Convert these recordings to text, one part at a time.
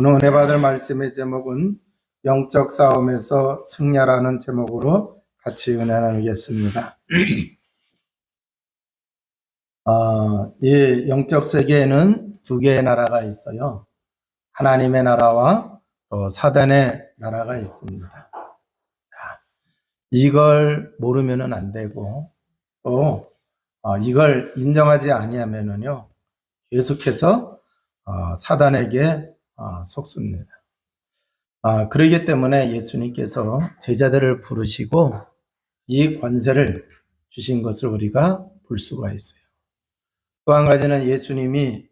오늘 은혜 받을 말씀의 제목은 영적 싸움에서 승리하라는 제목으로 같이 은혜 나누겠습니다. 이 영적 세계에는 두 개의 나라가 있어요. 하나님의 나라와 또 사단의 나라가 있습니다. 이걸 모르면 안 되고 또 이걸 인정하지 아니하면은요 계속해서 사단에게 속습니다. 그러기 때문에 예수님께서 제자들을 부르시고 이 권세를 주신 것을 우리가 볼 수가 있어요. 또 한 가지는 예수님이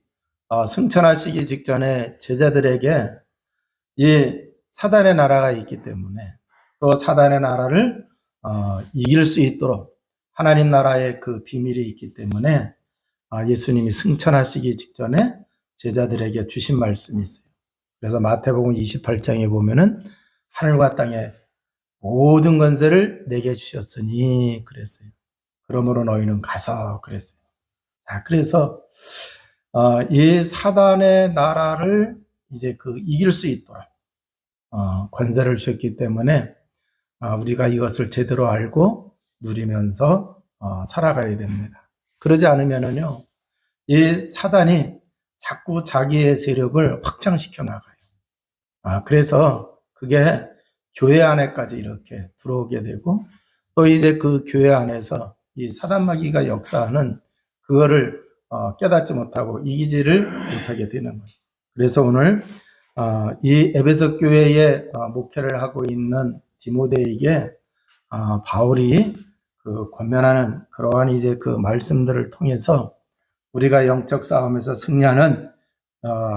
승천하시기 직전에 제자들에게 이 사단의 나라가 있기 때문에 또 사단의 나라를 이길 수 있도록 하나님 나라의 그 비밀이 있기 때문에 예수님이 승천하시기 직전에 제자들에게 주신 말씀이 있어요. 그래서 마태복음 28장에 보면은 하늘과 땅에 모든 권세를 내게 주셨으니 그랬어요. 그러므로 너희는 가서 그랬어요. 그래서 이 사단의 나라를 이제 이길 수 있도록 권세를 주셨기 때문에 우리가 이것을 제대로 알고 누리면서 살아가야 됩니다. 그러지 않으면은요, 이 사단이 자꾸 자기의 세력을 확장시켜 나가요. 그래서 그게 교회 안에까지 이렇게 들어오게 되고 또 이제 그 교회 안에서 이 사단마귀가 역사하는 그거를 깨닫지 못하고 이기지를 못하게 되는 거예요. 그래서 오늘 이 에베소 교회에 목회를 하고 있는 디모데에게 바울이 권면하는 그러한 이제 그 말씀들을 통해서 우리가 영적 싸움에서 승리하는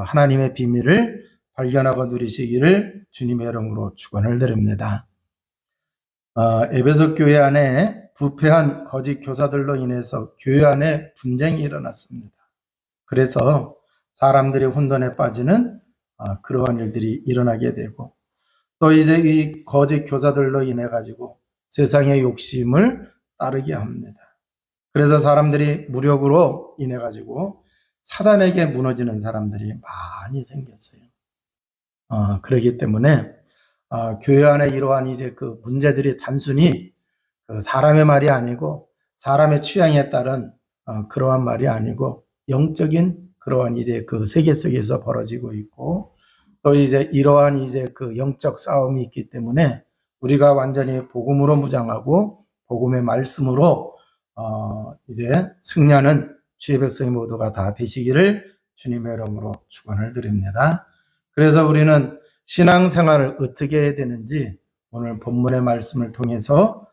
하나님의 비밀을 발견하고 누리시기를 주님의 이름으로 축원을 드립니다. 에베소 교회 안에 부패한 거짓 교사들로 인해서 교회 안에 분쟁이 일어났습니다. 그래서 사람들이 혼돈에 빠지는 그러한 일들이 일어나게 되고 또 이제 이 거짓 교사들로 인해 가지고 세상의 욕심을 따르게 합니다. 그래서 사람들이 무력으로 인해 가지고 사단에게 무너지는 사람들이 많이 생겼어요. 그렇기 때문에 교회 안에 이러한 이제 그 문제들이 단순히 사람의 말이 아니고 사람의 취향에 따른 그러한 말이 아니고 영적인 그러한 이제 그 세계 속에서 벌어지고 있고 또 이제 이러한 이제 그 영적 싸움이 있기 때문에 우리가 완전히 복음으로 무장하고 복음의 말씀으로 이제 승리하는 주의 백성이 모두가 다 되시기를 주님의 이름으로 축원을 드립니다. 그래서 우리는 신앙생활을 어떻게 해야 되는지 오늘 본문의 말씀을 통해서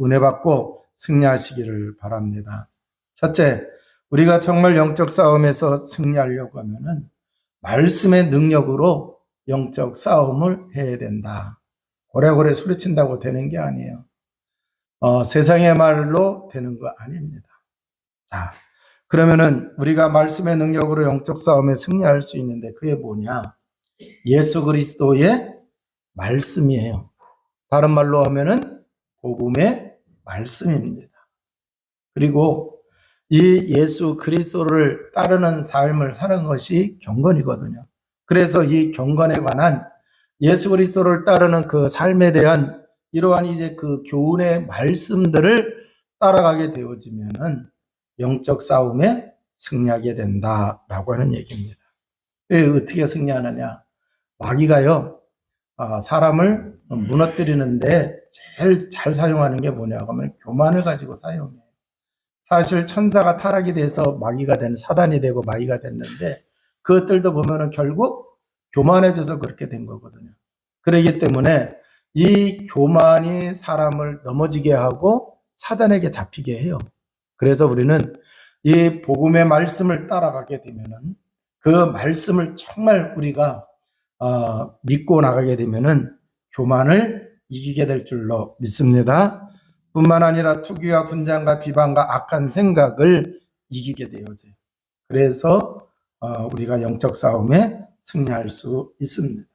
은혜 받고 승리하시기를 바랍니다. 첫째, 우리가 정말 영적 싸움에서 승리하려고 하면은 말씀의 능력으로 영적 싸움을 해야 된다. 고래고래 소리친다고 되는 게 아니에요. 세상의 말로 되는 거 아닙니다. 자, 그러면은 우리가 말씀의 능력으로 영적 싸움에 승리할 수 있는데 그게 뭐냐? 예수 그리스도의 말씀이에요. 다른 말로 하면은 복음의 말씀입니다. 그리고 이 예수 그리스도를 따르는 삶을 사는 것이 경건이거든요. 그래서 이 경건에 관한 예수 그리스도를 따르는 그 삶에 대한 이러한 이제 그 교훈의 말씀들을 따라가게 되어지면은 영적 싸움에 승리하게 된다라고 하는 얘기입니다. 어떻게 승리하느냐? 마귀가요, 사람을 무너뜨리는데 제일 잘 사용하는 게 뭐냐고 하면 교만을 가지고 사용해요. 사실 천사가 타락이 돼서 마귀가 된 사단이 되고 마귀가 됐는데 그것들도 보면은 결국 교만해져서 그렇게 된 거거든요. 그렇기 때문에 이 교만이 사람을 넘어지게 하고 사단에게 잡히게 해요. 그래서 우리는 이 복음의 말씀을 따라가게 되면은 그 말씀을 정말 우리가 믿고 나가게 되면은 교만을 이기게 될 줄로 믿습니다. 뿐만 아니라 투기와 분장과 비방과 악한 생각을 이기게 되어져요. 그래서 우리가 영적 싸움에 승리할 수 있습니다.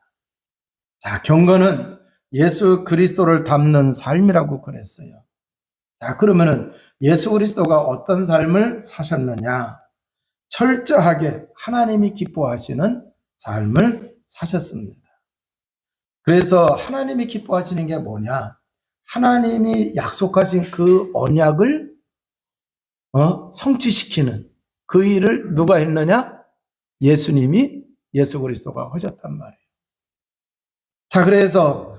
자, 경건은 예수 그리스도를 닮는 삶이라고 그랬어요. 자, 그러면은 예수 그리스도가 어떤 삶을 사셨느냐? 철저하게 하나님이 기뻐하시는 삶을 사셨습니다. 그래서 하나님이 기뻐하시는 게 뭐냐? 하나님이 약속하신 그 언약을 성취시키는 그 일을 누가 했느냐? 예수님이, 예수 그리스도가 하셨단 말이에요. 자, 그래서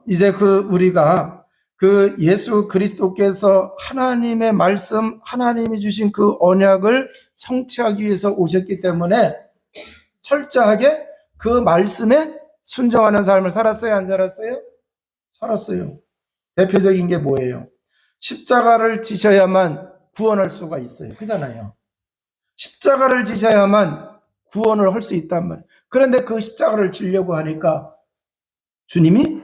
이제 우리가 그 예수 그리스도께서 하나님의 말씀, 하나님이 주신 그 언약을 성취하기 위해서 오셨기 때문에 철저하게 그 말씀에 순종하는 삶을 살았어요, 안 살았어요? 살았어요. 대표적인 게 뭐예요? 십자가를 지셔야만 구원할 수가 있어요. 그잖아요. 십자가를 지셔야만 구원을 할 수 있단 말이에요. 그런데 그 십자가를 지려고 하니까 주님이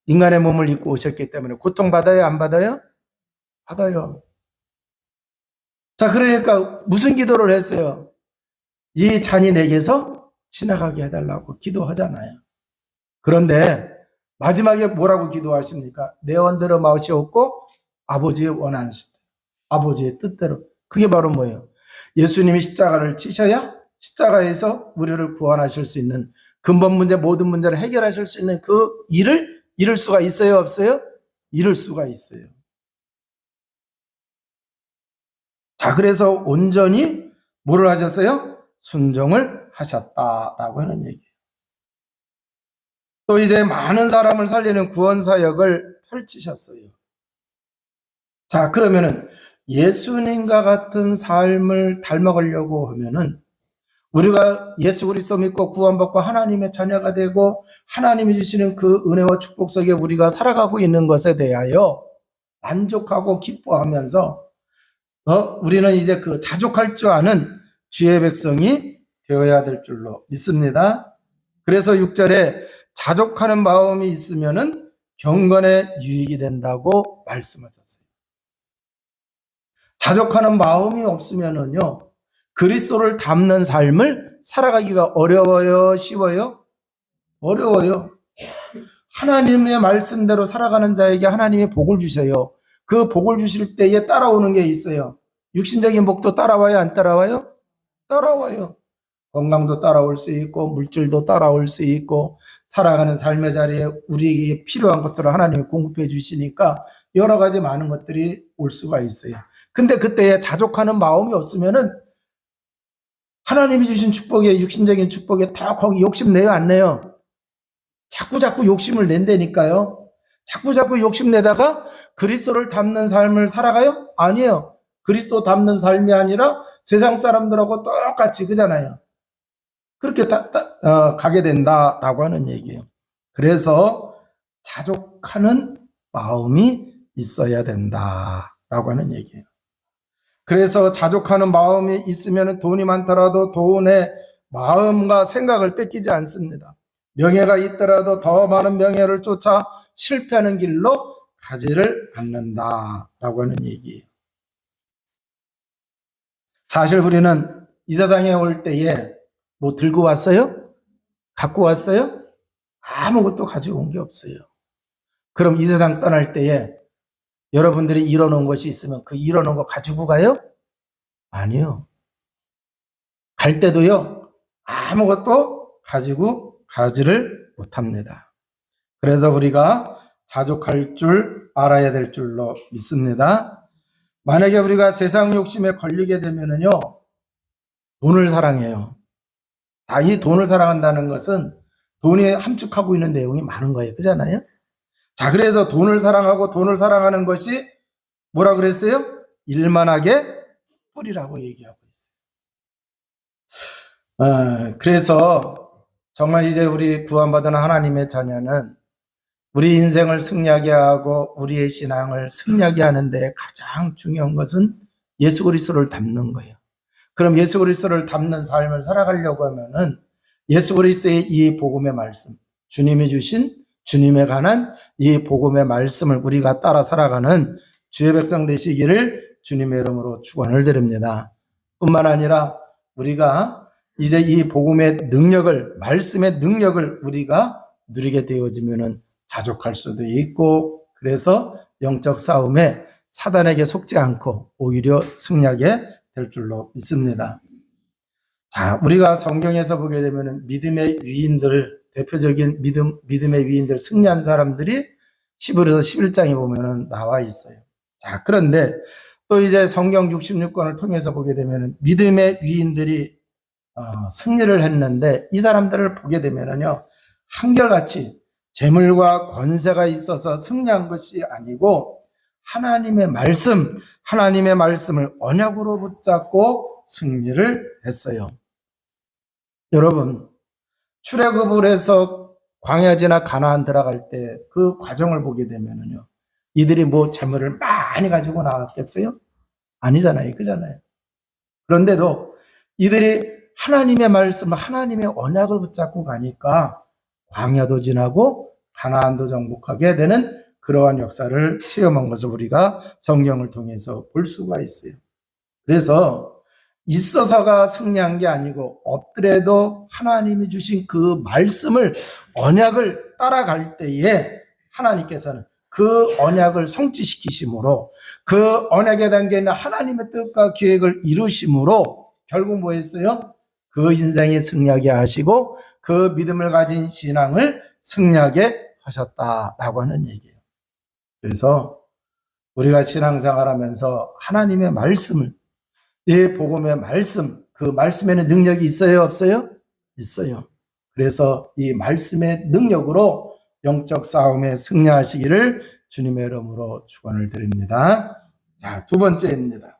인간의 몸을 입고 오셨기 때문에 고통받아요, 안 받아요? 받아요. 자, 그러니까 무슨 기도를 했어요? 이 잔이 내게서 지나가게 해달라고 기도하잖아요. 그런데 마지막에 뭐라고 기도하십니까? 내 원대로 마시옵고 아버지의 원하시되 아버지의 뜻대로. 그게 바로 뭐예요? 예수님이 십자가를 치셔야 십자가에서 우리를 구원하실 수 있는 근본 문제, 모든 문제를 해결하실 수 있는 그 일을 이룰 수가 있어요, 없어요? 이룰 수가 있어요. 자, 그래서 온전히 뭐를 하셨어요? 순종을 하셨다라고 하는 얘기예요. 또 이제 많은 사람을 살리는 구원 사역을 펼치셨어요. 자, 그러면은 예수님과 같은 삶을 닮아가려고 하면은 우리가 예수 그리스도 믿고 구원받고 하나님의 자녀가 되고 하나님이 주시는 그 은혜와 축복 속에 우리가 살아가고 있는 것에 대하여 만족하고 기뻐하면서 우리는 이제 그 자족할 줄 아는 주의 백성이 되어야 될 줄로 믿습니다. 그래서 6절에 자족하는 마음이 있으면은 경건에 유익이 된다고 말씀하셨어요. 자족하는 마음이 없으면은요, 그리스도를 닮는 삶을 살아가기가 어려워요, 쉬워요? 어려워요. 하나님의 말씀대로 살아가는 자에게 하나님이 복을 주셔요. 그 복을 주실 때에 따라오는 게 있어요. 육신적인 복도 따라와요, 안 따라와요? 따라와요. 건강도 따라올 수 있고 물질도 따라올 수 있고 살아가는 삶의 자리에 우리에게 필요한 것들을 하나님이 공급해 주시니까 여러 가지 많은 것들이 올 수가 있어요. 근데 그때에 자족하는 마음이 없으면은 하나님이 주신 축복에, 육신적인 축복에 다 거기 욕심내요, 안 내요? 자꾸 욕심을 낸다니까요. 자꾸 욕심내다가 그리스도를 닮는 삶을 살아가요? 아니에요. 그리스도 닮는 삶이 아니라 세상 사람들하고 똑같이, 그잖아요. 그렇게 가게 된다라고 하는 얘기예요. 그래서 자족하는 마음이 있어야 된다라고 하는 얘기예요. 그래서 자족하는 마음이 있으면 돈이 많더라도 돈의 마음과 생각을 뺏기지 않습니다. 명예가 있더라도 더 많은 명예를 쫓아 실패하는 길로 가지를 않는다라고 하는 얘기예요. 사실 우리는 이 세상에 올 때에 뭐 들고 왔어요? 갖고 왔어요? 아무것도 가지고 온 게 없어요. 그럼 이 세상 떠날 때에 여러분들이 이뤄놓은 것이 있으면 그 이뤄놓은 거 가지고 가요? 아니요. 갈 때도요, 아무것도 가지고 가지를 못합니다. 그래서 우리가 자족할 줄 알아야 될 줄로 믿습니다. 만약에 우리가 세상 욕심에 걸리게 되면은요, 돈을 사랑해요. 이 돈을 사랑한다는 것은 돈이 함축하고 있는 내용이 많은 거예요. 그잖아요? 자, 그래서 돈을 사랑하고 돈을 사랑하는 것이 뭐라 그랬어요? 일만하게 뿌리라고 얘기하고 있어요. 그래서 정말 이제 우리 구원받은 하나님의 자녀는 우리 인생을 승리하게 하고 우리의 신앙을 승리하게 하는데 가장 중요한 것은 예수 그리스도를 닮는 거예요. 그럼 예수 그리스도를 닮는 삶을 살아가려고 하면은 예수 그리스도의 이 복음의 말씀, 주님이 주신 주님에 관한 이 복음의 말씀을 우리가 따라 살아가는 주의 백성 되시기를 주님의 이름으로 축원을 드립니다. 뿐만 아니라 우리가 이제 이 복음의 능력을, 말씀의 능력을 우리가 누리게 되어지면은 자족할 수도 있고, 그래서 영적 싸움에 사단에게 속지 않고 오히려 승리하게 될 줄로 믿습니다. 자, 우리가 성경에서 보게 되면 믿음의 위인들, 대표적인 믿음의 위인들, 승리한 사람들이 10에서 11장에 보면은 나와 있어요. 자, 그런데 또 이제 성경 66권을 통해서 보게 되면 믿음의 위인들이 승리를 했는데 이 사람들을 보게 되면은요, 한결같이 재물과 권세가 있어서 승리한 것이 아니고 하나님의 말씀을 언약으로 붙잡고 승리를 했어요. 여러분, 출애굽을 해서 광야지나 가나안 들어갈 때 그 과정을 보게 되면은요, 이들이 뭐 재물을 많이 가지고 나왔겠어요? 아니잖아요. 그잖아요. 그런데도 이들이 하나님의 말씀, 하나님의 언약을 붙잡고 가니까 광야도 지나고 가나안도 정복하게 되는 그러한 역사를 체험한 것을 우리가 성경을 통해서 볼 수가 있어요. 그래서 있어서가 승리한 게 아니고 없더라도 하나님이 주신 그 말씀을 언약을 따라갈 때에 하나님께서는 그 언약을 성취시키심으로 그 언약에 담겨있는 하나님의 뜻과 계획을 이루심으로 결국 뭐 했어요? 그 인생이 승리하게 하시고 그 믿음을 가진 신앙을 승리하게 하셨다라고 하는 얘기예요. 그래서 우리가 신앙생활하면서 하나님의 말씀을, 이 복음의 말씀, 그 말씀에는 능력이 있어요, 없어요? 있어요. 그래서 이 말씀의 능력으로 영적 싸움에 승리하시기를 주님의 이름으로 축원을 드립니다. 자, 두 번째입니다.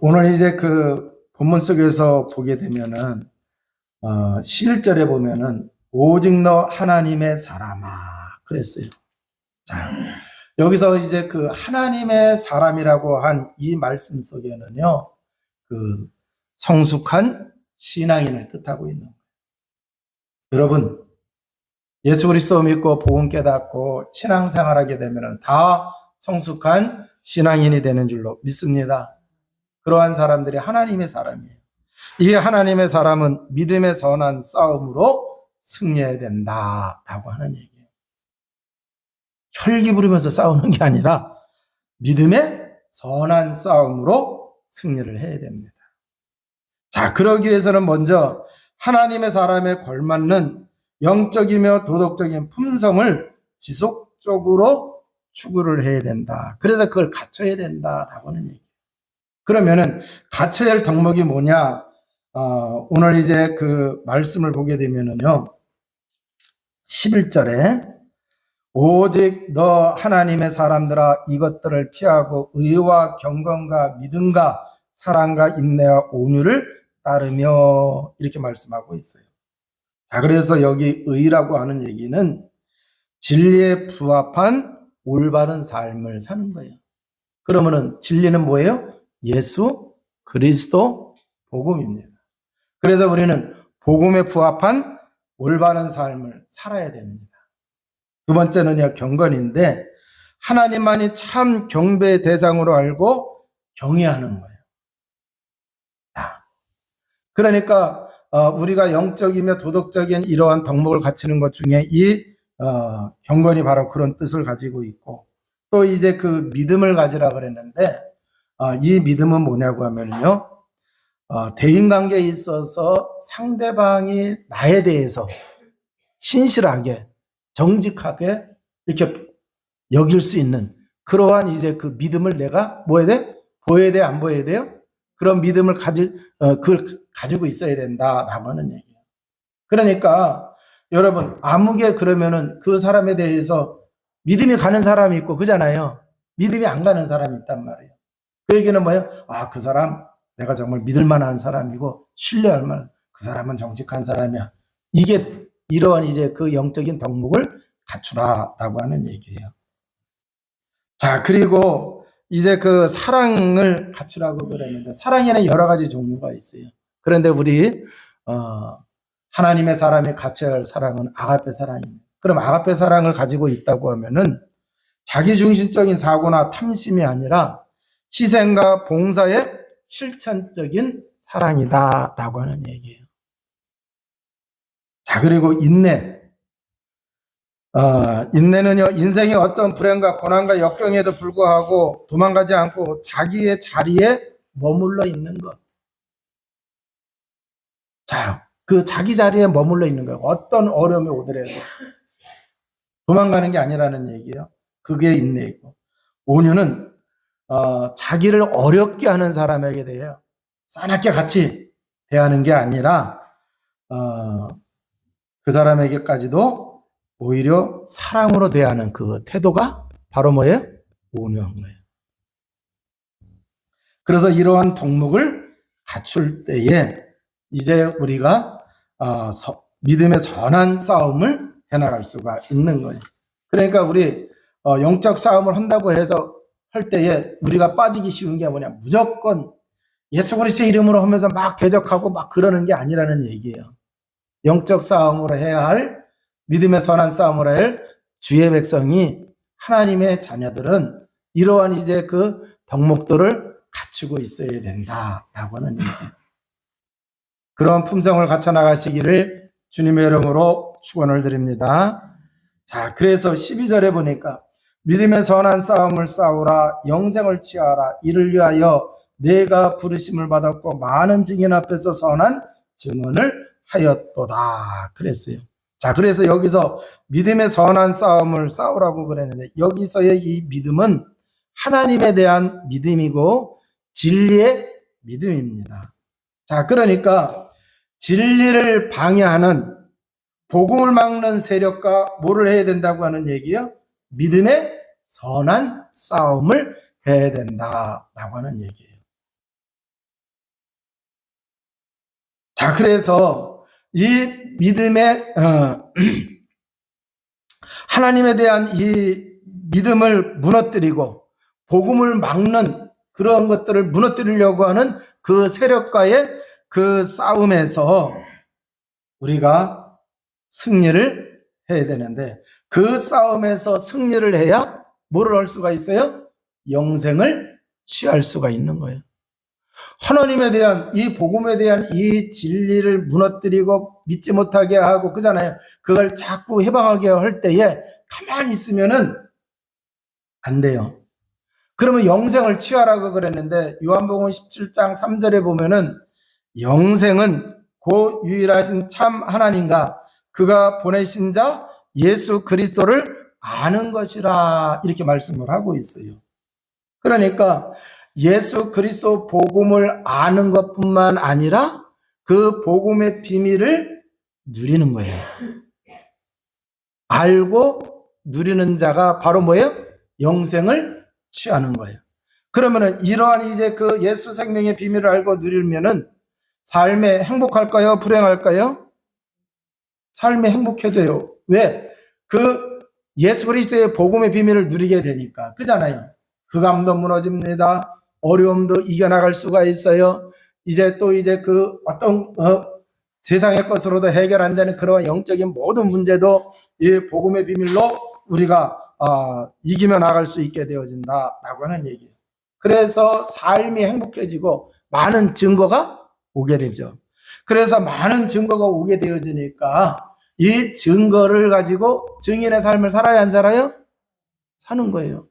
오늘 이제 그 본문 속에서 보게 되면은 11절에 보면은 오직 너 하나님의 사람아 그랬어요. 자, 여기서 이제 그 하나님의 사람이라고 한 이 말씀 속에는요, 그 성숙한 신앙인을 뜻하고 있는 거예요. 여러분, 예수 그리스도 믿고 복음 깨닫고 신앙생활하게 되면은 다 성숙한 신앙인이 되는 줄로 믿습니다. 그러한 사람들이 하나님의 사람이에요. 이 하나님의 사람은 믿음의 선한 싸움으로 승리해야 된다라고 하는 얘기예요. 혈기 부리면서 싸우는 게 아니라 믿음의 선한 싸움으로 승리를 해야 됩니다. 자, 그러기 위해서는 먼저 하나님의 사람에 걸맞는 영적이며 도덕적인 품성을 지속적으로 추구를 해야 된다. 그래서 그걸 갖춰야 된다라고 하는 얘기예요. 그러면은 갖춰야 할 덕목이 뭐냐? 오늘 이제 그 말씀을 보게 되면은요, 11절에 오직 너 하나님의 사람들아 이것들을 피하고 의와 경건과 믿음과 사랑과 인내와 온유를 따르며 이렇게 말씀하고 있어요. 자, 그래서 여기 의라고 하는 얘기는 진리에 부합한 올바른 삶을 사는 거예요. 그러면은 진리는 뭐예요? 예수 그리스도 복음입니다. 그래서 우리는 복음에 부합한 올바른 삶을 살아야 됩니다. 두 번째는요, 경건인데 하나님만이 참 경배의 대상으로 알고 경외하는 거예요. 그러니까 우리가 영적이며 도덕적인 이러한 덕목을 갖추는 것 중에 이 경건이 바로 그런 뜻을 가지고 있고, 또 이제 그 믿음을 가지라 그랬는데 이 믿음은 뭐냐고 하면요, 대인관계에 있어서 상대방이 나에 대해서 신실하게 정직하게 이렇게 여길 수 있는 그러한 이제 그 믿음을 내가 뭐 해야 돼? 보여야 돼? 안 보여야 돼요? 그런 믿음을 그걸 가지고 있어야 된다라고 하는 얘기예요. 그러니까 여러분, 아무개 그러면은 그 사람에 대해서 믿음이 가는 사람이 있고 그잖아요. 믿음이 안 가는 사람이 있단 말이에요. 그 얘기는 뭐예요? 그 사람 내가 정말 믿을 만한 사람이고 신뢰할 만한, 그 사람은 정직한 사람이야. 이게 이러한 이제 그 영적인 덕목을 갖추라라고 하는 얘기예요. 자, 그리고 이제 그 사랑을 갖추라고 그랬는데 사랑에는 여러 가지 종류가 있어요. 그런데 우리 하나님의 사람이 갖춰야 할 사랑은 아가페 사랑입니다. 그럼 아가페 사랑을 가지고 있다고 하면은 자기중심적인 사고나 탐심이 아니라 희생과 봉사의 실천적인 사랑이다라고 하는 얘기예요. 자, 그리고 인내. 인내는요, 인생의 어떤 불행과 고난과 역경에도 불구하고 도망가지 않고 자기의 자리에 머물러 있는 것. 자, 그 자기 자리에 머물러 있는 거예요. 어떤 어려움이 오더라도 도망가는 게 아니라는 얘기예요. 그게 인내이고, 온유는 자기를 어렵게 하는 사람에게 대해요 싸납게 같이 대하는 게 아니라 그 사람에게까지도 오히려 사랑으로 대하는 그 태도가 바로 뭐예요? 온유한 거예요. 그래서 이러한 덕목을 갖출 때에 이제 우리가 믿음의 선한 싸움을 해나갈 수가 있는 거예요. 그러니까 우리 영적 싸움을 한다고 해서 할 때에 우리가 빠지기 쉬운 게 뭐냐, 무조건 예수 그리스도의 이름으로 하면서 막 대적하고 막 그러는 게 아니라는 얘기예요. 영적 싸움으로 해야 할, 믿음의 선한 싸움을 할 주의 백성이, 하나님의 자녀들은 이러한 이제 그 덕목들을 갖추고 있어야 된다라고 하는 얘기예요. 그런 품성을 갖춰 나가시기를 주님의 이름으로 축원을 드립니다. 자, 그래서 12절에 보니까 믿음의 선한 싸움을 싸우라, 영생을 취하라, 이를 위하여 내가 부르심을 받았고 많은 증인 앞에서 선한 증언을 하였도다 그랬어요. 자, 그래서 여기서 믿음의 선한 싸움을 싸우라고 그랬는데, 여기서의 이 믿음은 하나님에 대한 믿음이고 진리의 믿음입니다. 자, 그러니까 진리를 방해하는, 복음을 막는 세력과 뭐를 해야 된다고 하는 얘기요? 믿음의 선한 싸움을 해야 된다라고 하는 얘기예요. 자, 그래서 이 믿음의 하나님에 대한 이 믿음을 무너뜨리고 복음을 막는 그런 것들을 무너뜨리려고 하는 그 세력과의 그 싸움에서 우리가 승리를 해야 되는데, 그 싸움에서 승리를 해야 뭐를 할 수가 있어요? 영생을 취할 수가 있는 거예요. 하나님에 대한 이 복음에 대한 이 진리를 무너뜨리고 믿지 못하게 하고 그잖아요. 그걸 자꾸 해방하게 할 때에 가만히 있으면은 안 돼요. 그러면 영생을 취하라고 그랬는데, 요한복음 17장 3절에 보면은 영생은 곧 유일하신 참 하나님과 그가 보내신 자 예수 그리스도를 아는 것이라 이렇게 말씀을 하고 있어요. 그러니까 예수 그리스도 복음을 아는 것뿐만 아니라 그 복음의 비밀을 누리는 거예요. 알고 누리는 자가 바로 뭐예요? 영생을 취하는 거예요. 그러면은 이러한 이제 그 예수 생명의 비밀을 알고 누리면은 삶에 행복할까요? 불행할까요? 삶에 행복해져요. 왜? 그 예수 그리스도의 복음의 비밀을 누리게 되니까. 그잖아요. 흑암도 무너집니다. 어려움도 이겨나갈 수가 있어요. 이제 또 이제 그 어떤 세상의 것으로도 해결 안 되는 그런 영적인 모든 문제도 이 복음의 비밀로 우리가 이기며 나갈 수 있게 되어진다라고 하는 얘기예요. 그래서 삶이 행복해지고 많은 증거가 오게 되죠. 그래서 많은 증거가 오게 되어지니까 이 증거를 가지고 증인의 삶을 살아야 안 살아요? 사는 거예요.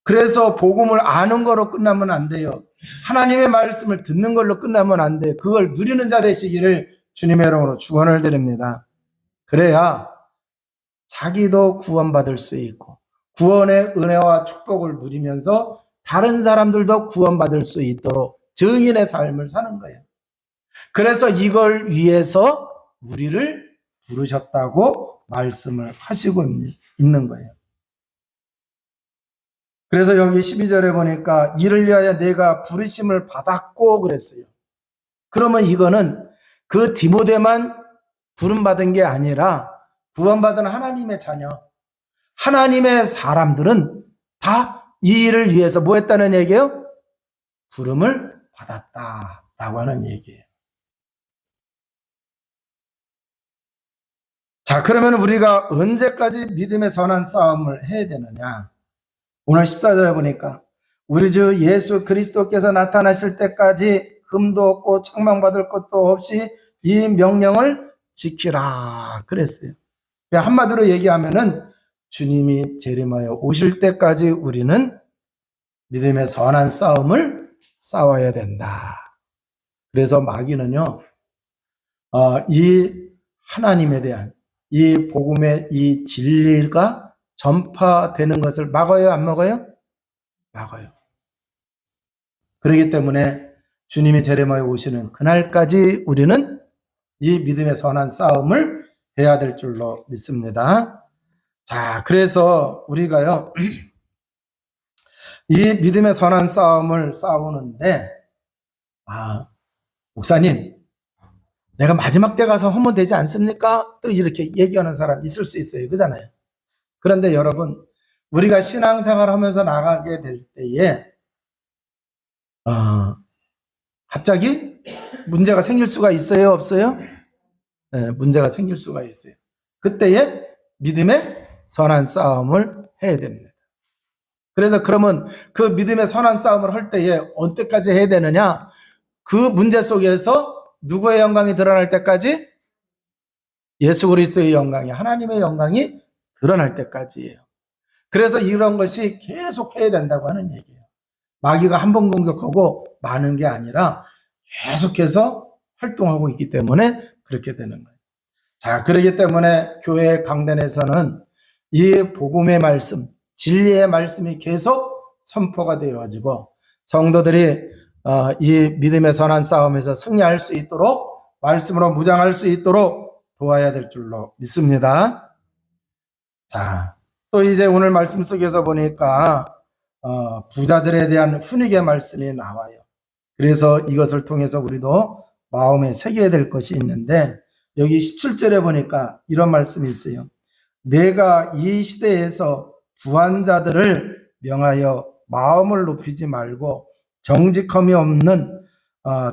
그래서 복음을 아는 거로 끝나면 안 돼요. 하나님의 말씀을 듣는 걸로 끝나면 안 돼요. 그걸 누리는 자 되시기를 주님의 이름으로 축원을 드립니다. 그래야 자기도 구원받을 수 있고 구원의 은혜와 축복을 누리면서 다른 사람들도 구원받을 수 있도록 증인의 삶을 사는 거예요. 그래서 이걸 위해서 우리를 부르셨다고 말씀을 하시고 있는 거예요. 그래서 여기 12절에 보니까 이를 위하여 내가 부르심을 받았고 그랬어요. 그러면 이거는 그 디모데만 부름받은 게 아니라 구원받은 하나님의 자녀, 하나님의 사람들은 다 이 일을 위해서 뭐 했다는 얘기예요? 부름을 받았다라고 하는 얘기예요. 자, 그러면 우리가 언제까지 믿음의 선한 싸움을 해야 되느냐? 오늘 14절에 보니까 우리 주 예수 그리스도께서 나타나실 때까지 흠도 없고 책망받을 것도 없이 이 명령을 지키라 그랬어요. 한마디로 얘기하면은 주님이 재림하여 오실 때까지 우리는 믿음의 선한 싸움을 싸워야 된다. 그래서 마귀는요, 이 하나님에 대한 이 복음의 이 진리가 전파되는 것을 막아요, 안 막아요? 막아요. 그렇기 때문에 주님이 재림하여 오시는 그날까지 우리는 이 믿음의 선한 싸움을 해야 될 줄로 믿습니다. 자, 그래서 우리가요, 이 믿음의 선한 싸움을 싸우는데, 목사님, 내가 마지막 때 가서 하면 되지 않습니까? 또 이렇게 얘기하는 사람 있을 수 있어요. 그잖아요. 그런데 여러분, 우리가 신앙생활 하면서 나가게 될 때에, 갑자기 문제가 생길 수가 있어요? 없어요? 네, 문제가 생길 수가 있어요. 그때에 믿음의 선한 싸움을 해야 됩니다. 그래서 그러면 그 믿음의 선한 싸움을 할 때에 언제까지 해야 되느냐? 그 문제 속에서 누구의 영광이 드러날 때까지? 예수 그리스도의 영광이, 하나님의 영광이 드러날 때까지예요. 그래서 이런 것이 계속 해야 된다고 하는 얘기예요. 마귀가 한 번 공격하고 마는 게 아니라 계속해서 활동하고 있기 때문에 그렇게 되는 거예요. 자, 그렇기 때문에 교회 강단에서는 이 복음의 말씀, 진리의 말씀이 계속 선포가 되어가지고 성도들이 이 믿음의 선한 싸움에서 승리할 수 있도록 말씀으로 무장할 수 있도록 도와야 될 줄로 믿습니다. 자, 또 이제 오늘 말씀 속에서 보니까 부자들에 대한 훈육의 말씀이 나와요. 그래서 이것을 통해서 우리도 마음에 새겨야 될 것이 있는데 여기 17절에 보니까 이런 말씀이 있어요. 내가 이 시대에서 부한 자들을 명하여 마음을 높이지 말고 정직함이 없는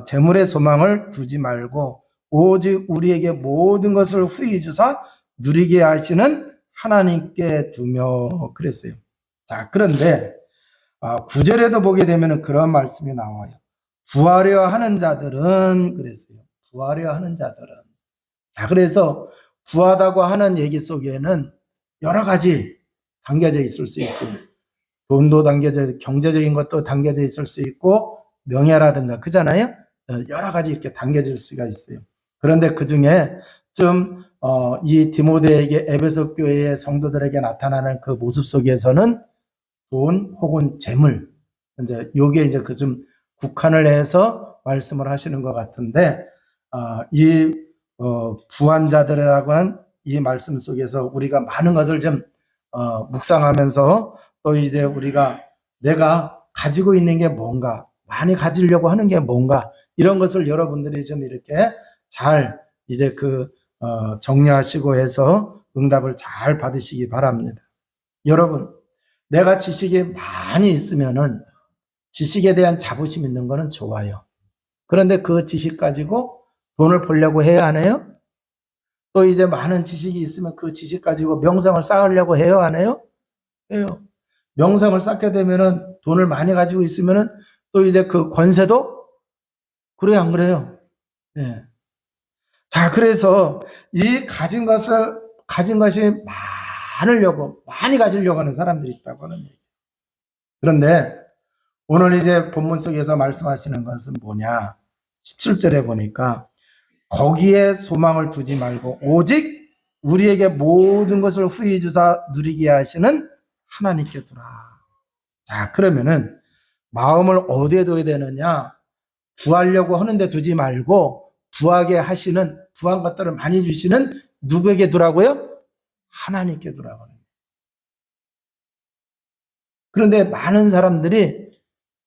재물의 소망을 두지 말고 오직 우리에게 모든 것을 후히 주사 누리게 하시는 하나님께 두며 그랬어요. 자, 그런데 9절에도 보게 되면 그런 말씀이 나와요. 부하려 하는 자들은 그랬어요. 부하려 하는 자들은. 자, 그래서 부하다고 하는 얘기 속에는 여러 가지 담겨져 있을 수 있어요. 돈도 담겨져, 경제적인 것도 담겨져 있을 수 있고, 명예라든가, 그잖아요? 여러 가지 이렇게 담겨질 수가 있어요. 그런데 그 중에 좀, 이 디모데에게 에베소 교회의 성도들에게 나타나는 그 모습 속에서는 돈 혹은 재물, 이제 요게 이제 그 좀 국한을 해서 말씀을 하시는 것 같은데, 이 부한 자들이라고 한 이 말씀 속에서 우리가 많은 것을 좀 묵상하면서 또 이제 우리가 내가 가지고 있는 게 뭔가, 많이 가지려고 하는 게 뭔가, 이런 것을 여러분들이 좀 이렇게 잘 이제 정리하시고 해서 응답을 잘 받으시기 바랍니다. 여러분, 내가 지식이 많이 있으면은 지식에 대한 자부심 있는 거는 좋아요. 그런데 그 지식 가지고 돈을 벌려고 해야 하나요? 또 이제 많은 지식이 있으면 그 지식 가지고 명성을 쌓으려고 해요, 안 해요? 해요. 명성을 쌓게 되면은 돈을 많이 가지고 있으면은 또 이제 그 권세도 그래요, 안 그래요? 네. 자, 그래서 이 가진 것이 많이 가지려고 하는 사람들이 있다고 하는 얘기예요. 그런데 오늘 이제 본문 속에서 말씀하시는 것은 뭐냐? 17절에 보니까 거기에 소망을 두지 말고 오직 우리에게 모든 것을 후히 주사 누리게 하시는 하나님께 두라. 자, 그러면은 마음을 어디에 둬야 되느냐? 구하려고 하는데 두지 말고 구하게 하시는, 구한 것들을 많이 주시는 누구에게 두라고요? 하나님께 두라고. 그런데 많은 사람들이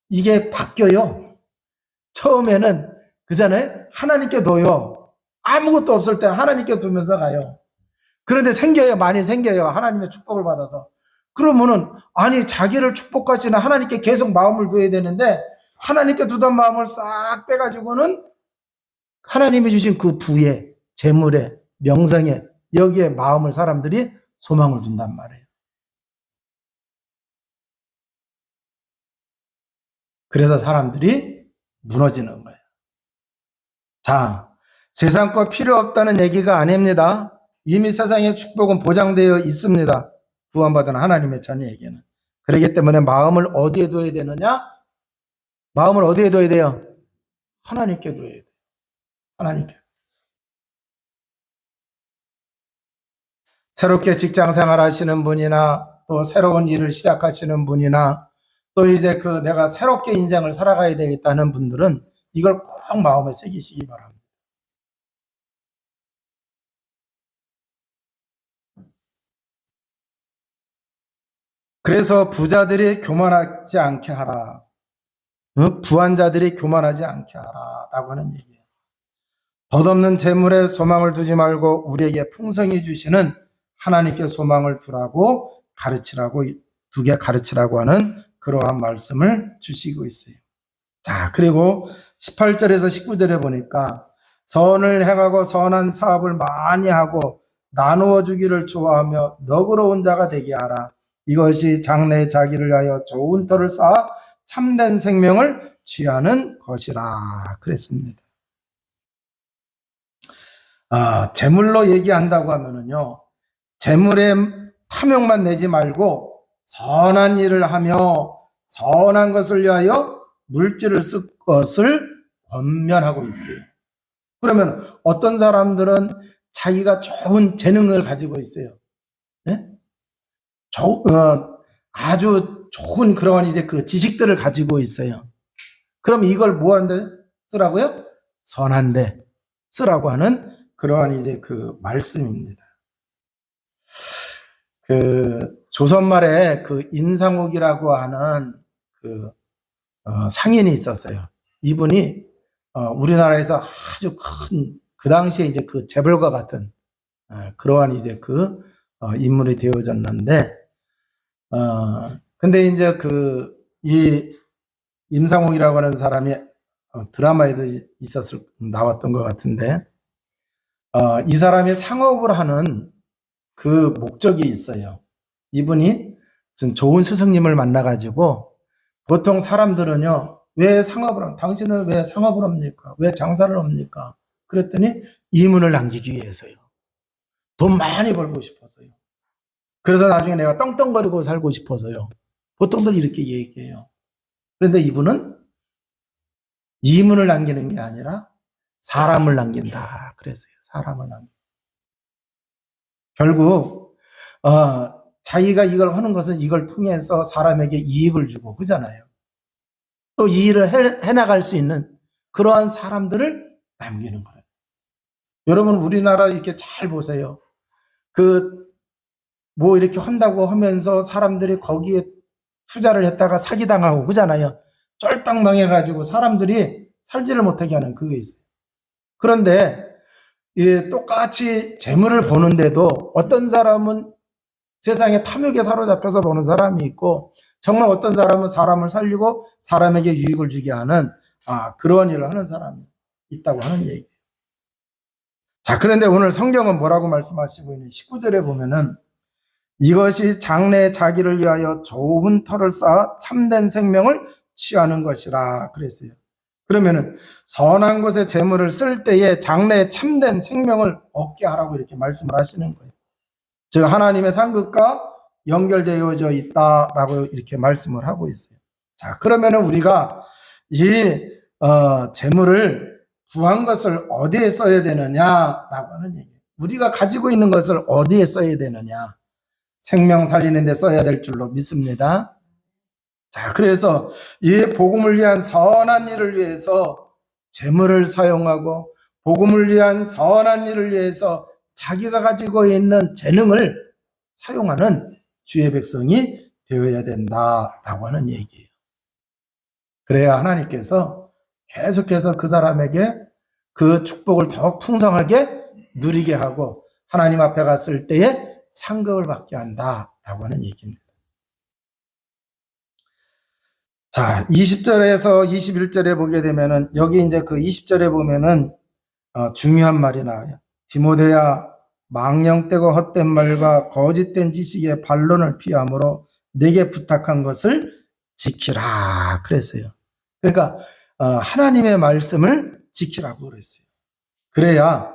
이게 바뀌어요. 처음에는 그잖아요. 하나님께 둬요. 아무것도 없을 때 하나님께 두면서 가요. 그런데 생겨요. 많이 생겨요. 하나님의 축복을 받아서. 그러면은 아니 자기를 축복하시는 하나님께 계속 마음을 둬야 되는데 하나님께 두던 마음을 싹 빼가지고는 하나님이 주신 그 부에, 재물에, 명성에 여기에 마음을 사람들이 소망을 둔단 말이에요. 그래서 사람들이 무너지는 거예요. 자, 세상 거 필요 없다는 얘기가 아닙니다. 이미 세상의 축복은 보장되어 있습니다. 구원받은 하나님의 자녀에게는. 그렇기 때문에 마음을 어디에 둬야 되느냐? 마음을 어디에 둬야 돼요? 하나님께 둬야 돼요. 하나님께. 새롭게 직장 생활 하시는 분이나 또 새로운 일을 시작하시는 분이나 또 이제 내가 새롭게 인생을 살아가야 되겠다는 분들은 이걸 꼭 마음에 새기시기 바랍니다. 그래서 부자들이 교만하지 않게 하라. 부한자들이 교만하지 않게 하라. 라고 하는 얘기예요. 덧없는 재물에 소망을 두지 말고 우리에게 풍성히 주시는 하나님께 소망을 두라고 두게 가르치라고 하는 그러한 말씀을 주시고 있어요. 자, 그리고 18절에서 19절에 보니까 선을 행하고 선한 사업을 많이 하고 나누어 주기를 좋아하며 너그러운 자가 되게 하라. 이것이 장래의 자기를 위하여 좋은 터를 쌓아 참된 생명을 취하는 것이라 그랬습니다. 재물로 얘기한다고 하면은요, 재물에 탐욕만 내지 말고 선한 일을 하며 선한 것을 위하여 물질을 쓸 것을 권면하고 있어요. 그러면 어떤 사람들은 자기가 좋은 재능을 가지고 있어요. 네? 아주 좋은 그런 이제 지식들을 가지고 있어요. 그럼 이걸 뭐 하는데 쓰라고요? 선한데 쓰라고 하는 그러한 이제 말씀입니다. 조선 말에 임상옥이라고 하는 상인이 있었어요. 이분이 우리나라에서 아주 큰 그 당시에 이제 재벌과 같은 그러한 이제 인물이 되어졌는데 근데 이제 이 임상옥이라고 하는 사람이 드라마에도 나왔던 것 같은데 이 사람이 상업을 하는 목적이 있어요. 이분이 좀 좋은 스승님을 만나가지고 보통 사람들은요, 당신은 왜 상업을 합니까? 왜 장사를 합니까? 그랬더니 이문을 남기기 위해서요. 돈 많이 벌고 싶어서요. 그래서 나중에 내가 떵떵거리고 살고 싶어서요. 보통들 이렇게 얘기해요. 그런데 이분은 이문을 남기는 게 아니라 사람을 남긴다. 그랬어요. 사람을 남긴다. 결국 자기가 이걸 하는 것은 이걸 통해서 사람에게 이익을 주고 그러잖아요. 또 이 일을 해나갈 수 있는 그러한 사람들을 남기는 거예요. 여러분 우리나라 이렇게 잘 보세요. 뭐 이렇게 한다고 하면서 사람들이 거기에 투자를 했다가 사기당하고 그러잖아요. 쫄딱 망해가지고 사람들이 살지를 못하게 하는 그게 있어요. 그런데 똑같이 재물을 보는데도 어떤 사람은 세상에 탐욕에 사로잡혀서 보는 사람이 있고 정말 어떤 사람은 사람을 살리고 사람에게 유익을 주게 하는 그런 일을 하는 사람이 있다고 하는 얘기예요. 자, 그런데 오늘 성경은 뭐라고 말씀하시고 있는 19절에 보면은 이것이 장래의 자기를 위하여 좋은 터를 쌓아 참된 생명을 취하는 것이라 그랬어요. 그러면은 선한 것에 재물을 쓸 때에 장래에 참된 생명을 얻게 하라고 이렇게 말씀을 하시는 거예요. 즉 하나님의 상급과 연결되어져 있다라고 이렇게 말씀을 하고 있어요. 자, 그러면은 우리가 이 재물을 구한 것을 어디에 써야 되느냐라고 하는 얘기예요. 우리가 가지고 있는 것을 어디에 써야 되느냐? 생명 살리는 데 써야 될 줄로 믿습니다. 자, 그래서 이 복음을 위한 선한 일을 위해서 재물을 사용하고 복음을 위한 선한 일을 위해서 자기가 가지고 있는 재능을 사용하는 주의 백성이 되어야 된다라고 하는 얘기예요. 그래야 하나님께서 계속해서 그 사람에게 그 축복을 더욱 풍성하게 누리게 하고 하나님 앞에 갔을 때에 상급을 받게 한다라고 하는 얘기입니다. 자, 20절에서 21절에 보게 되면은 여기 이제 20절에 보면은 중요한 말이 나와요. 디모데야, 망령되고 헛된 말과 거짓된 지식의 반론을 피함으로 내게 부탁한 것을 지키라 그랬어요. 그러니까 하나님의 말씀을 지키라고 그랬어요. 그래야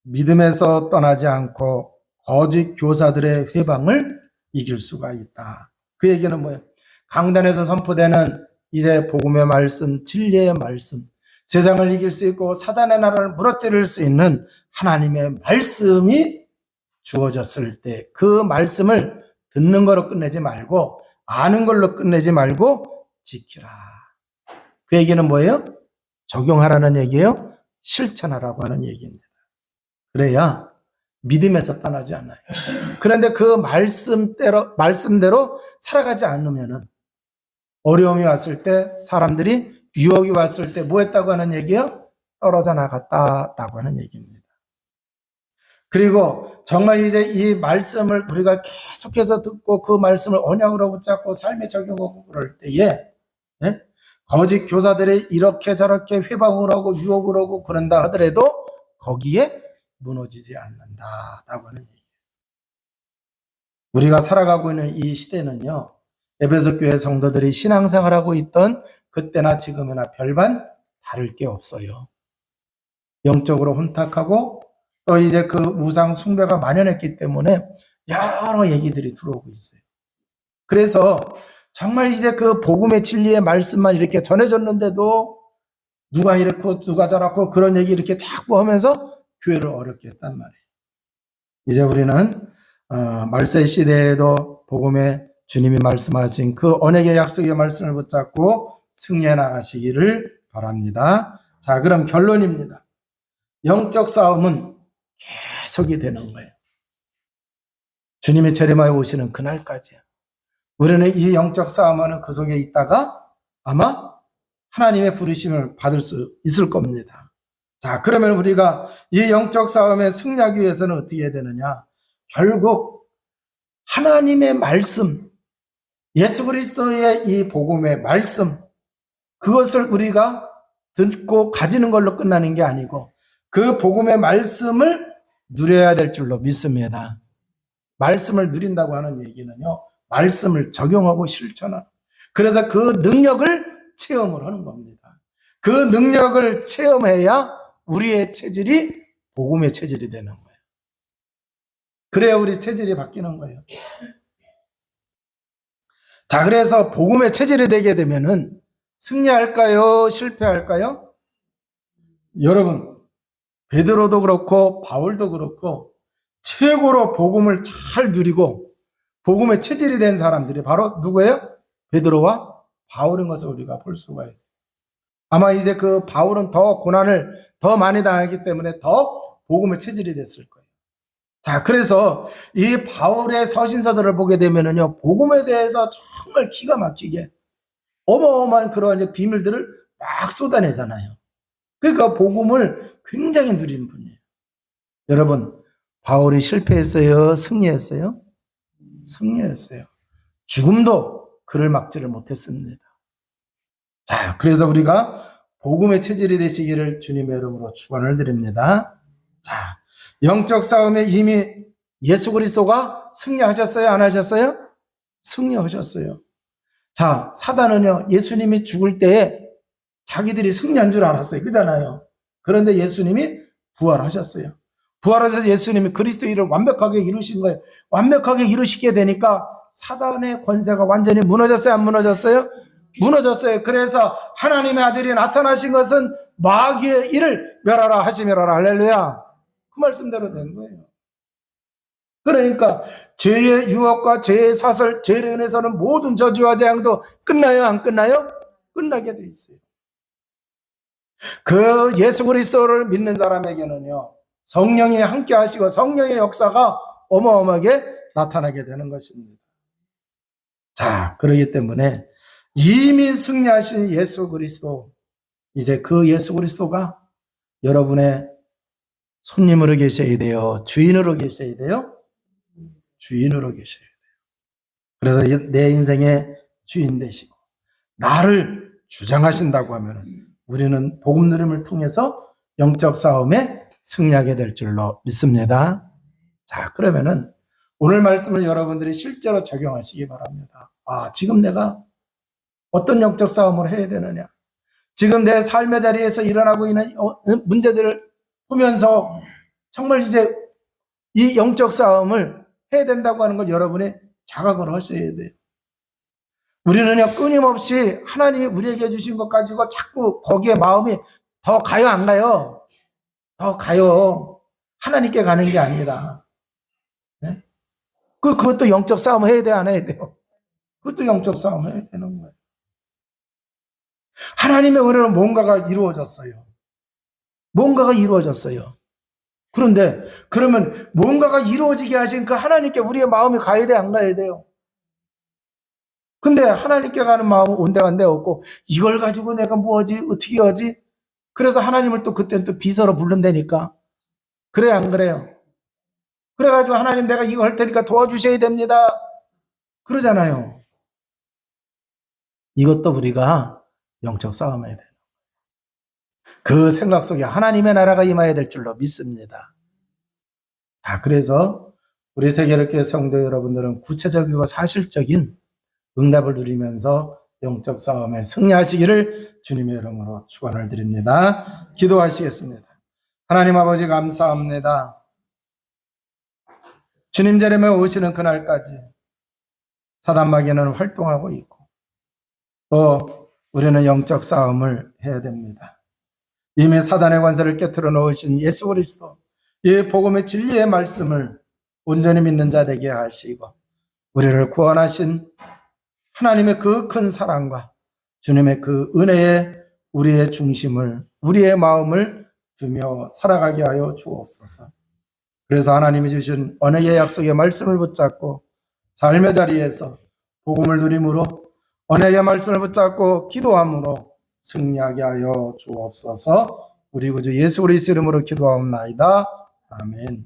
믿음에서 떠나지 않고 거짓 교사들의 회방을 이길 수가 있다. 그 얘기는 뭐예요? 강단에서 선포되는 이제 복음의 말씀, 진리의 말씀, 세상을 이길 수 있고 사단의 나라를 무너뜨릴 수 있는 하나님의 말씀이 주어졌을 때 그 말씀을 듣는 거로 끝내지 말고 아는 걸로 끝내지 말고 지키라. 그 얘기는 뭐예요? 적용하라는 얘기예요? 실천하라고 하는 얘기입니다. 그래야 믿음에서 떠나지 않아요. 그런데 그 말씀대로 살아가지 않으면은 어려움이 왔을 때 사람들이 유혹이 왔을 때 뭐 했다고 하는 얘기예요? 떨어져 나갔다라고 하는 얘기입니다. 그리고 정말 이제 이 말씀을 우리가 계속해서 듣고 그 말씀을 언약으로 붙잡고 삶에 적용하고 그럴 때에 거짓 교사들이 이렇게 저렇게 회방을 하고 유혹을 하고 그런다 하더라도 거기에 무너지지 않는다라고 하는 얘기예요. 우리가 살아가고 있는 이 시대는요, 에베소 교회 성도들이 신앙생활하고 있던 그때나 지금이나 별반 다를 게 없어요. 영적으로 혼탁하고 또 이제 그 우상 숭배가 만연했기 때문에 여러 얘기들이 들어오고 있어요. 그래서 정말 이제 그 복음의 진리의 말씀만 이렇게 전해줬는데도 누가 이렇고 누가 저렇고 그런 얘기 이렇게 자꾸 하면서 교회를 어렵게 했단 말이에요. 이제 우리는 말세 시대에도 복음의 주님이 말씀하신 그 언약의 약속의 말씀을 붙잡고 승리해 나가시기를 바랍니다. 자, 그럼 결론입니다. 영적 싸움은 계속이 되는 거예요. 주님이 재림하에 오시는 그날까지요. 우리는 이 영적 싸움하는 그 속에 있다가 아마 하나님의 부르심을 받을 수 있을 겁니다. 자, 그러면 우리가 이 영적 싸움에 승리하기 위해서는 어떻게 해야 되느냐? 결국 하나님의 말씀, 예수 그리스도의 이 복음의 말씀, 그것을 우리가 듣고 가지는 걸로 끝나는 게 아니고 그 복음의 말씀을 누려야 될 줄로 믿습니다. 말씀을 누린다고 하는 얘기는요, 말씀을 적용하고 실천하는, 그래서 그 능력을 체험을 하는 겁니다. 그 능력을 체험해야 우리의 체질이 복음의 체질이 되는 거예요. 그래야 우리 체질이 바뀌는 거예요. 자, 그래서 복음의 체질이 되게 되면은 승리할까요? 실패할까요? 여러분, 베드로도 그렇고 바울도 그렇고 최고로 복음을 잘 누리고 복음의 체질이 된 사람들이 바로 누구예요? 베드로와 바울인 것을 우리가 볼 수가 있어요. 아마 이제 그 바울은 더 고난을 더 많이 당하기 때문에 더 복음의 체질이 됐을 거예요. 자, 그래서 이 바울의 서신서들을 보게 되면은요, 복음에 대해서 정말 기가 막히게 어마어마한 그런 비밀들을 막 쏟아내잖아요. 그러니까 복음을 굉장히 누리는 분이에요. 여러분, 바울이 실패했어요? 승리했어요? 승리했어요. 죽음도 그를 막지를 못했습니다. 자, 그래서 우리가 복음의 체질이 되시기를 주님의 이름으로 축원을 드립니다. 자, 영적 싸움에 이미 예수 그리스도가 승리하셨어요? 안 하셨어요? 승리하셨어요. 자, 사단은요, 예수님이 죽을 때에 자기들이 승리한 줄 알았어요. 그잖아요. 그런데 예수님이 부활하셨어요. 부활하셔서 예수님이 그리스도의 일을 완벽하게 이루신 거예요. 완벽하게 이루시게 되니까 사단의 권세가 완전히 무너졌어요? 안 무너졌어요? 무너졌어요. 그래서 하나님의 아들이 나타나신 것은 마귀의 일을 멸하라 하시멸하라. 할렐루야. 그 말씀대로 된 거예요. 그러니까 죄의 유혹과 죄의 사슬, 죄의 은혜서는 모든 저주와 재앙도 끝나요? 안 끝나요? 끝나게 돼 있어요. 그 예수 그리스도를 믿는 사람에게는요, 성령이 함께 하시고 성령의 역사가 어마어마하게 나타나게 되는 것입니다. 자, 그렇기 때문에 이미 승리하신 예수 그리스도, 이제 그 예수 그리스도가 여러분의 손님으로 계셔야 돼요? 주인으로 계셔야 돼요? 주인으로 계셔야 돼요. 그래서 내 인생의 주인 되시고 나를 주장하신다고 하면 우리는 복음 누림을 통해서 영적 싸움에 승리하게 될 줄로 믿습니다. 자, 그러면은 오늘 말씀을 여러분들이 실제로 적용하시기 바랍니다. 아, 지금 내가 어떤 영적 싸움을 해야 되느냐? 지금 내 삶의 자리에서 일어나고 있는 문제들을 보면서 정말 이제 이 영적 싸움을 해야 된다고 하는 걸 여러분이 자각을 하셔야 돼요. 우리는요, 끊임없이 하나님이 우리에게 주신 것 가지고 자꾸 거기에 마음이 더 가요, 안 가요? 더 가요. 하나님께 가는 게 아니라. 네? 그것도 영적 싸움 해야 돼, 안 해야 돼요? 그것도 영적 싸움 해야 되는 거예요. 하나님의 은혜로 뭔가가 이루어졌어요. 뭔가가 이루어졌어요. 그런데 그러면 뭔가가 이루어지게 하신 그 하나님께 우리의 마음이 가야 돼, 안 가야 돼요? 근데 하나님께 가는 마음은 온데간데 없고 이걸 가지고 내가 뭐하지? 어떻게 하지? 그래서 하나님을 또 그때는 또 비서로 부른다니까. 그래요, 안 그래요? 그래가지고 하나님 내가 이거 할 테니까 도와주셔야 됩니다. 그러잖아요. 이것도 우리가 영적 싸움해야 돼요. 그 생각 속에 하나님의 나라가 임해야 될 줄로 믿습니다. 그래서 우리 세계롭게 성도 여러분들은 구체적이고 사실적인 응답을 누리면서 영적 싸움에 승리하시기를 주님의 이름으로 축원을 드립니다. 기도하시겠습니다. 하나님 아버지 감사합니다. 주님 재림에 오시는 그날까지 사단마귀는 활동하고 있고 또 우리는 영적 싸움을 해야 됩니다. 이미 사단의 관세를 깨트려 놓으신 예수 그리스도 이 복음의 진리의 말씀을 온전히 믿는 자 되게 하시고 우리를 구원하신 하나님의 그 큰 사랑과 주님의 그 은혜에 우리의 중심을 우리의 마음을 두며 살아가게 하여 주옵소서. 그래서 하나님이 주신 언어의 약속의 말씀을 붙잡고 삶의 자리에서 복음을 누림으로 언어의 말씀을 붙잡고 기도함으로 승리하게 하여 주옵소서. 우리 구주 예수 그리스도 이름으로 기도하옵나이다. 아멘.